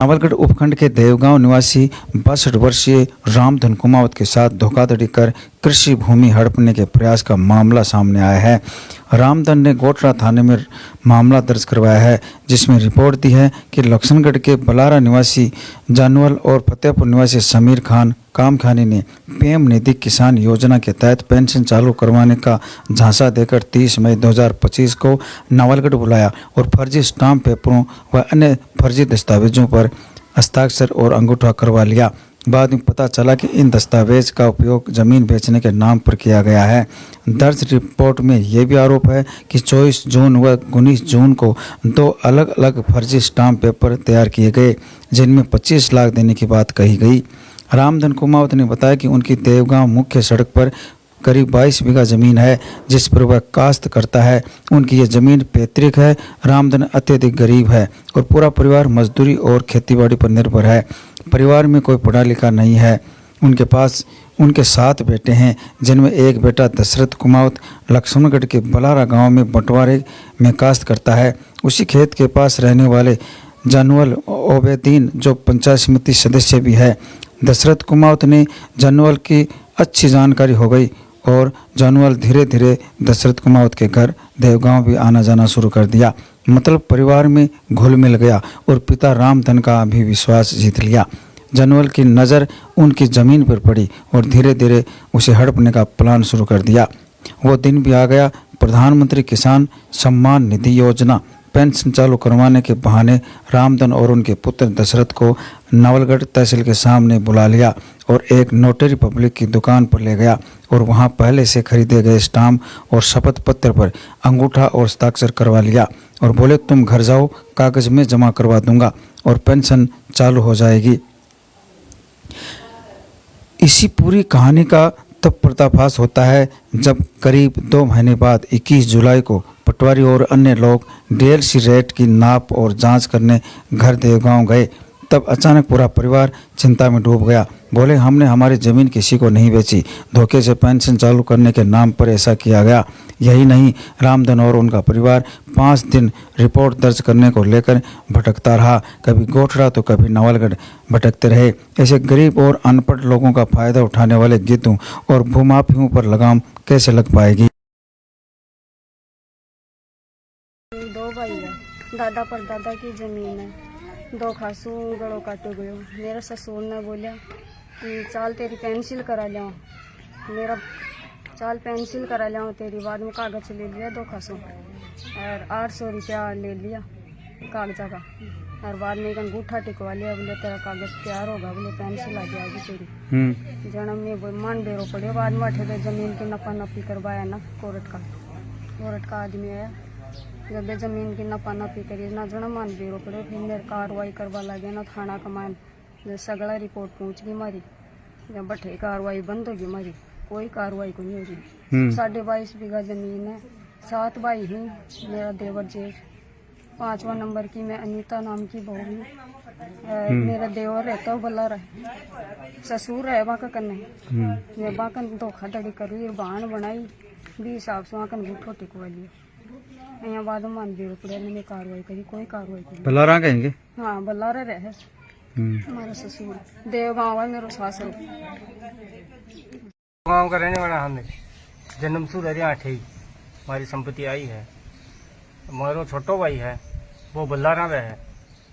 नावलगढ़ उपखंड के देवगांव निवासी 62 वर्षीय रामधन कुमावत के साथ धोखाधड़ी कर कृषि भूमि हड़पने के प्रयास का मामला सामने आया है। रामधन ने गोटरा थाने में मामला दर्ज करवाया है, जिसमें रिपोर्ट दी है कि लक्ष्मणगढ़ के बलारा निवासी जानवल और फतेहपुर निवासी समीर खान कामखानी ने पीएम निधि किसान योजना के तहत पेंशन चालू करवाने का झांसा देकर 30 मई 2025 को नावलगढ़ बुलाया और फर्जी स्टाम्प पेपरों व अन्य फर्जी दस्तावेजों पर हस्ताक्षर और अंगूठा करवा लिया। बाद में पता चला कि इन दस्तावेज का उपयोग जमीन बेचने के नाम पर किया गया है। दर्ज रिपोर्ट में यह भी आरोप है कि 24 जून व 19 जून को 2 अलग अलग फर्जी स्टाम्प पेपर तैयार किए गए, जिनमें 25 लाख देने की बात कही गई। रामधन कुमावत ने बताया कि उनकी देवगांव मुख्य सड़क पर करीब 22 बीघा जमीन है, जिस पर वह काश्त करता है। उनकी ये जमीन पैतृक है। रामधन अत्यधिक गरीब है और पूरा परिवार मजदूरी और खेतीबाड़ी पर निर्भर है। परिवार में कोई पढ़ा लिखा नहीं है। उनके पास उनके 7 बेटे हैं, जिनमें एक बेटा दशरथ कुमावत लक्ष्मणगढ़ के बलारा गांव में बंटवारे में काश्त करता है। उसी खेत के पास रहने वाले जानवल ओबेदीन जो पंचायत समिति सदस्य भी है। दशरथ कुमावत ने जानवल की अच्छी जानकारी हो गई और जानवल धीरे धीरे दशरथ कुमावत के घर देवगांव भी आना जाना शुरू कर दिया। मतलब परिवार में घुल मिल गया और पिता रामधन का भी विश्वास जीत लिया। जानवल की नज़र उनकी ज़मीन पर पड़ी और धीरे धीरे उसे हड़पने का प्लान शुरू कर दिया। वो दिन भी आ गया। प्रधानमंत्री किसान सम्मान निधि योजना पेंशन चालू करवाने के बहाने रामधन और उनके पुत्र दशरथ को नावलगढ़ तहसील के सामने बुला लिया और एक नोटरी पब्लिक की दुकान पर ले गया और वहां पहले से खरीदे गए स्टाम्प और शपथ पत्र पर अंगूठा और हस्ताक्षर करवा लिया और बोले, तुम घर जाओ, कागज में जमा करवा दूंगा और पेंशन चालू हो जाएगी। इसी पूरी कहानी का तब पर्दाफाश होता है जब करीब 2 महीने बाद 21 जुलाई को पटवारी और अन्य लोग डीएलसी रेट की नाप और जांच करने घर देवगांव गए। तब अचानक पूरा परिवार चिंता में डूब गया। बोले, हमने हमारी ज़मीन किसी को नहीं बेची, धोखे से पेंशन चालू करने के नाम पर ऐसा किया गया। यही नहीं, रामधन और उनका परिवार 5 दिन रिपोर्ट दर्ज करने को लेकर भटकता रहा। कभी गोठड़ा तो कभी नावलगढ़ भटकते रहे। ऐसे गरीब और अनपढ़ लोगों का फायदा उठाने वाले गिद्धों और भूमाफियों पर लगाम कैसे लग पाएगी। 2 भाई है, दादा पर दादा की जमीन है, 2 खासू गड़ों काटे गए। मेरे ससुर ने बोला कि चाल तेरी पेंसिल करा लियाऊँ, मेरा चाल पेंसिल करा लियाऊँ तेरी। बाद में कागज ले लिया 2 खासों और 800 रुपया ले लिया कागजा का और बाद में एक अंगूठा टिकवा लिया। बोले तेरा कागज तैयार होगा, बोले पेंसिल आ जाएगी तेरी। जन्म में मन बेरो पड़े। बाद में अठे जमीन की नपा नपी करवाया ना, कोर्ट का आदमी आया। जब जमीन की नपा नपी करी ना जना मान बेरो पड़े। फिर मेरे कार्रवाई करवा लगे ना थाना कमान। सगला रिपोर्ट पहुँच गई मारी। जब बठे कार्रवाई बंद होगी मारी, कोई कार्रवाई को नहीं होगी। 22.5 बीघा जमीन है, 7 भाई हैं, मेरा देवर जेठ। 5वां नंबर की मैं अनीता नाम की बहू हूँ। मेरा देवर रहता है बल्ला रहे, ससुर है वहाँ का कन्ने। मैं वहाँ का धोखाधड़ी कर रही, बहान बनाई भी हिसाब से वहाँ का अंगूठो टिकवा लिया। यहाँ बाद में मान बेरो पड़े ने कार्रवाई करी, कोई कार्रवाई करी। बल्लारा कहेंगे? हाँ, बल्लारा रहे। हमारा ससुर देवगांव है, मेरा सासुर गाँव का रहने वाला। हमने जन्म से यहाँ थे, हमारी संपत्ति आई है। हमारा छोटो भाई है, वो बल्लारा में है।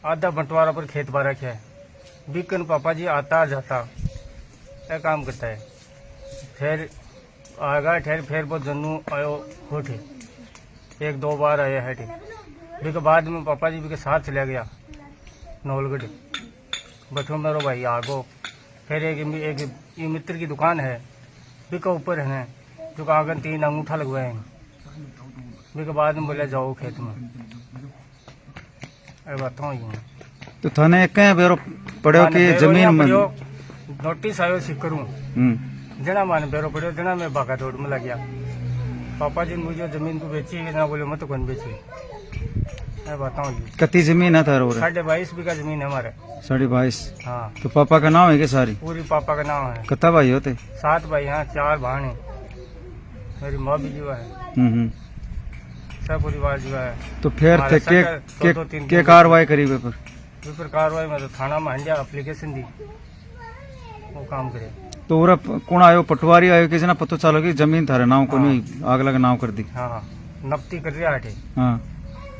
आधा बंटवारा पर खेत बारा है। बीकन पापा जी आता जाता क्या काम करता है। फिर आगा ठहर, फिर वो जन्नू आयो होठे, 1-2 बार आया है। ठीक बाद में पापा जी भी के साथ चला गया नवलगढ़। बठो मेरो भाई आगो। फिर एक मित्र की दुकान है, बिका ऊपर है जो आंगन 3 अंगूठा लगवाए हैं। बिका बाद में बोला जाओ खेत में। बात तो थाने कहीं बेरो पड़ो कि जमीन में नोटिस आयो सिकरू जना मान बेरो पड़ो जना मैं भागा दौड़ में लग गया। पापा जी ने मुझे जमीन को बेची ना, बोले मत कौन बेची। मैं बताऊँ कितनी जमीन है थारो? 22.5 बीघा जमीन है हमारे। 22.5? हाँ। तो पापा का नाम है क्या सारी? पूरी पापा का नाम है। कितना भाई होते? 7 भाई हैं, 4 बहन है। मेरी माँ भी जुआ है। सब परिवार जुआ है। तो फिर के कार्रवाई करी पर? इस पर कार्रवाई में तो थाना में हंडिया एप्लीकेशन दी वो काम करे। तो उरा कौन आयो, पटवारी आयो कि जना पतो चलो कि जमीन थारे नाम को नहीं आग लगा नाम कर दी। हाँ नपती कर रहा है हाँ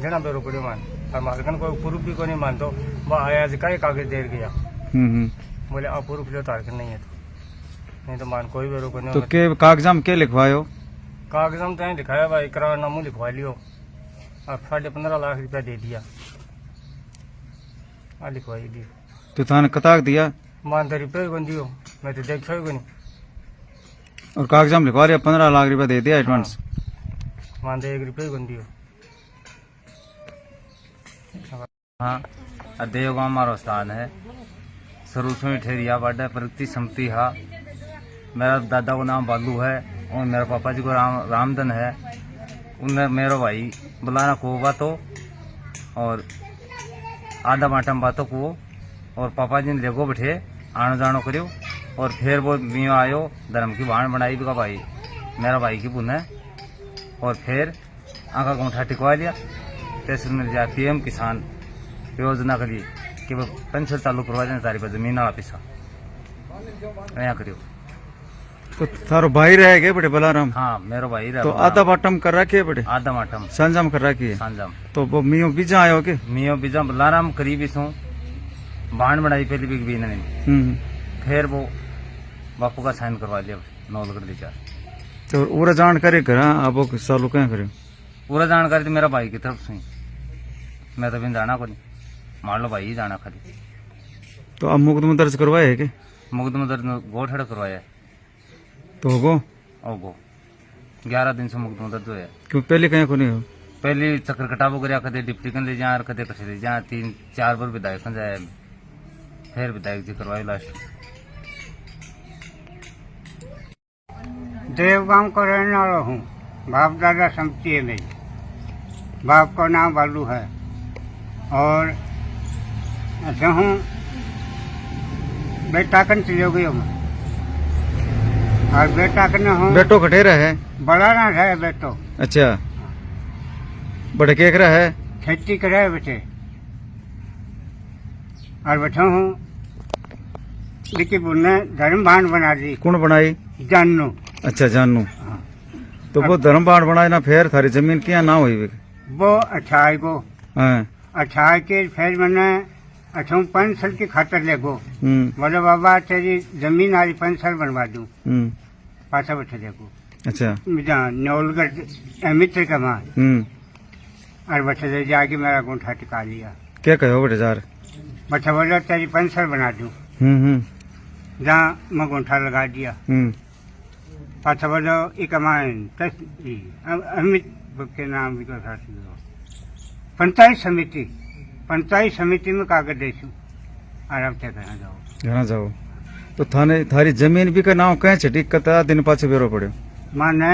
जना बेरो पड़े मान और मालकन को प्रूफ भी को नहीं मानतो वह आया आज का कागज देर गया बोले आप प्रूफ जो तारकन नहीं है तो नहीं तो मान कोई बेरो को नहीं। तो के कागजाम के लिखवायो? कागजाम तो दिखाया भाई इकरारनामू लिखवा लियो और 15.5 लाख रुपया दे दिया लिखवाई दी। तो थाने कताक दिया? मान तो रुपये को दियो मैं तो देखा ही को नहीं। और कागजाम लिखवा लिया, 15 लाख रुपया दे दिया एडवांस? मान तो 1 रुपये को दियो। हाँ देवगांव हमारा स्थान है। शुरू से ही ठेरिया बाडा प्रगति समिति है। मेरा दादा को नाम बालू है और मेरे पापा जी को रामधन है। उनने मेरा भाई बुलाना को बातो और आधा बाटम बातों को और पापा जी ने लेगो बैठे आनो जानो करियो और फिर वो मियो आयो धर्म की भाण बनाई भी का भाई मेरा भाई की बुन है और फिर आका गोंठा टिकवा लिया। तहसील में जा PM किसान योजना के लिए कि वो पेंशन चालू करवा देना तारी पर जमीन वाला पैसा यहाँ करियो। तो थारो भाई रह गए बड़े बलाराम? हाँ मेरा भाई रहा। तो आधा बाटम कर रखे बड़े? आधा बाटम संजम कर रखी है। संजम तो वो मियो बीजा आयो के? मियो बीजा बलाराम करीबी सो बाण बनाई पहली भी ने फिर वो बापू का साइन करवा लिया 9 कर दी। तो पूरा जानकारी करा आप चालू क्या करे? पूरा जानकारी तो मेरा भाई की तरफ से ही, मैं तो भी जाना को नहीं, मान लो भाई ही जाना खाली। तो अब मुकदमा दर्ज करवाया है के? मुकदमा दर्ज गोठड़ करवाया तो होगो? ओगो 11 दिन से मुकदमा दर्ज होया। क्यों पहले कहीं को नहीं हो? पहले चक्कर कटाबो कर कदे डिप्टी कन ले जा कदे कसे ले जा 3-4 बार विधायक कन जाए फिर विधायक जी करवाई लास्ट। देवगांव को रहने वाला हूँ। बाप दादा संपत्ति है मेरी। बाप का नाम बालू है और ऐसा हूँ बेटा कन चले गई हूँ और बेटा कन हूँ। बेटो कटेरा है? बड़ा ना है बेटो। अच्छा बड़े केकरा है? खेती करे बेटे और बैठा हूँ लेकिन उन्हें धर्म भान बना दी। कौन बनाई? जानू। अच्छा जानू। तो वो धर्म बाण बनाए ना फिर थारी जमीन क्या ना हुई? वो अच्छाई को हाँ अच्छा के फिर मैंने अच्छा 5 साल की खातर ले गो बोले बाबा तेरी जमीन आली 5 साल बनवा दूं पासा बैठे देखो। अच्छा नौलगढ़ मित्र का मां और बैठे दे जाके मेरा गोंठा टिका लिया। क्या कहो बेटे जार? बच्चा बोला तेरी 5 साल बना दूं जहाँ मैं गोंठा लगा दिया। पाछा बोलो एक अमान अमित के नाम भी पंचायत समिति में कागज दे आराम से घर जाओ। तो थाने थारी जमीन भी का नाम कह छठी कता दिन पाछे बेरो पड़े? माने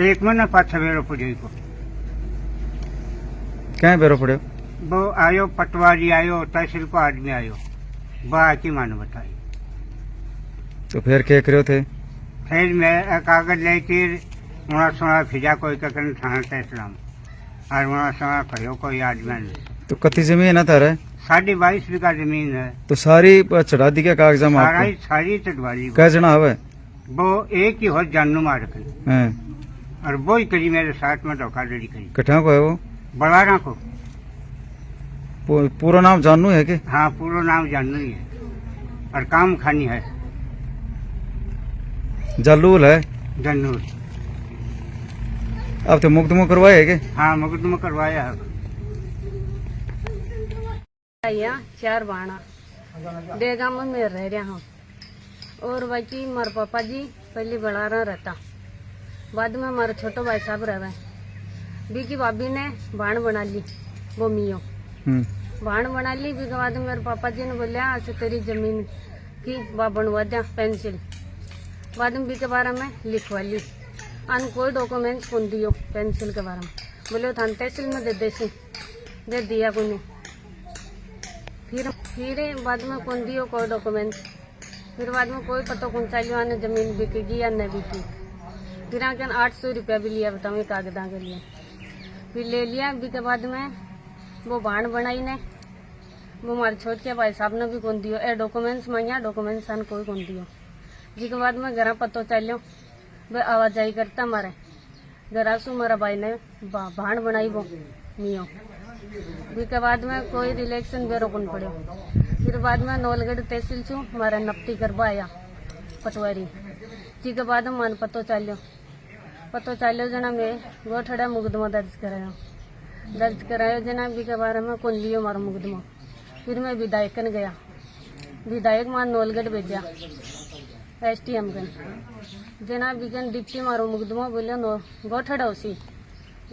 1 महीना पाछे बेरो पड़े को क्या बेरो पड़े? वो आयो पटवारी आयो तहसील को आदमी आयो वो आकी मानो बताई। तो फिर क्या करो थे? फिर मैं कागज लेके उड़ा सोना फिजा कोई ककन थाना तहसील और उड़ा सोना कहो कोई आदमी ने। तो कति जमीन है तारे? 22.5 बीघा जमीन है। तो सारी चढ़ा दी क्या कागजाम आपको? सारी चढ़वाली। कै जना हवे? वो एक ही हो जानू मार और वो ही करी मेरे साथ में धोखाधड़ी करी। कठा को है वो? बड़ारा को। पूरा नाम जानू है के? हाँ पूरा नाम जानू ही है और काम खानी है जल्लूल है जन्नूर। अब तो मुकदमा करवाए है के? हाँ मुकदमा करवाया है। यहाँ 4 बाणा देगाम में मैं रह रहा हूँ और बाकी मारे पापा जी पहले बड़ारा रहता, बाद में हमारा छोटा भाई साहब रहे बी की भाभी ने बाण बना ली वो मियो बाण बना ली। भी के बाद मेरे पापा जी ने बोलिया अच्छा तेरी जमीन की बा बनवा दिया पेंसिल। बाद में बी के बारे में लिखवा ली अन कोई डॉक्यूमेंट्स कौन दियो पेंसिल के बारे में बोले थान तहसील में दे दिया को नहीं। फिर बाद में कौन दियो कोई डॉक्यूमेंट्स। फिर बाद में कोई पता कौन चाहिए आने जमीन बिकेगी या नहीं बिकी। फिर आके 800 रुपया भी लिया बताओ कागजा के लिए। फिर ले लिया भी के बाद में वो बाण बनाई ने वो हमारे छोट के भाई साहब ने भी कौन दियो ए डॉक्यूमेंट्स मांगा डॉक्यूमेंट्स सन कोई कौन दियो जी के बाद में घर पतो चलो वे आवाजाही करता मारे घर आसू मारा भाई ने भाण बनाई वो मियो जी के बाद में कोई रिलेक्शन बेरो कौन पड़ो फिर बाद में नौलगढ़ तहसील छू मारा नपती करवा आया पटवारी जी के बाद में मन पतो चलो जना मैं गोठड़ा मुकदमा दर्ज करायो जना भी के बारे में कौन लियो मारा मुकदमा फिर मैं विधायकन गया विधायक मान नौलगढ़ भेजा STM कन जना बिकन डिप्टी मारो मुकदमा बोलियो नो गोठड़ा उसी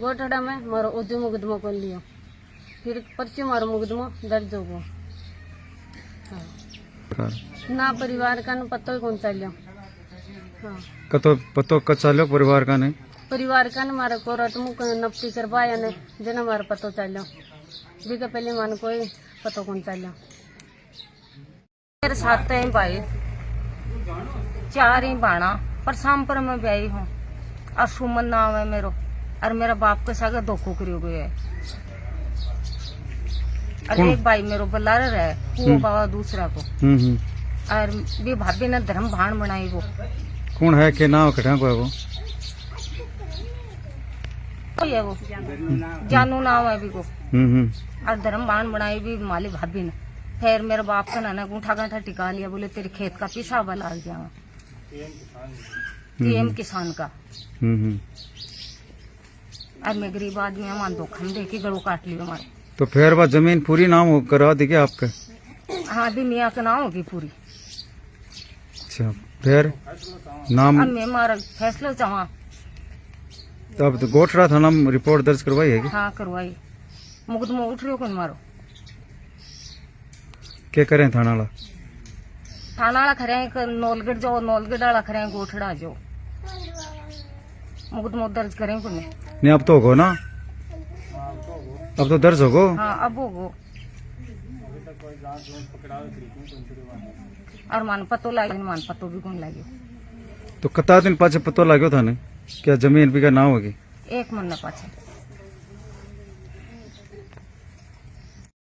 गोठड़ा में मारो उजू मुकदमा कौन लियो फिर परसों मारो मुकदमा दर्ज हो ना परिवार का न पतो ही कौन चलो हाँ कतो पतो कचालो परिवार का नहीं परिवार का न मारा कोरट मुक नपटी करवाया ने जना मारा पतो चलो भी के पहले मान कोई पतो कौन चलो मेरे साथ है भाई 4 ही बाणा पर शाम पर मैं ब्याही हूँ और सुमन नाम है मेरो और मेरा बाप के साथ धोखो करियो गया है और एक भाई मेरो बल्लार है वो बाबा दूसरा को और भी भाभी ने धर्म भाण बनाई वो कौन है के नाम कटा को है वो कोई है वो जानू नाम है भी को और धर्म भाण बनाई भी माली भाभी ने फिर मेरे बाप का ना गूठा गांठा टिका लिया बोले तेरे खेत का पिसाबा लाग जावा PM किसान का और मैं गरीब आदमी हमारे धोखा में देखी गड़ो काट लियो हमारे तो फिर वह जमीन पूरी नाम करा देगी आपके हाँ अभी मियाँ का नाम होगी पूरी अच्छा फिर नाम अब मैं मारा फैसला चाहा अब तो गोठड़ा थाना में रिपोर्ट दर्ज करवाई है हाँ करवाई मुकदमा उठ रही हो कौन मारो क्या करें थाना वाला थाना खरे नौलगढ़ जाओ नौलगढ़ वाला खरे गोठड़ा जाओ मुकदमा दर्ज करें कौन नहीं अब तो होगो ना अब तो दर्ज होगो हाँ अब होगो और मान पतो लागे मान पतो भी कौन लागे तो कता दिन पाछे पतो लाग्यो था ने क्या जमीन भी का नाम होगी 1 महीना पाछे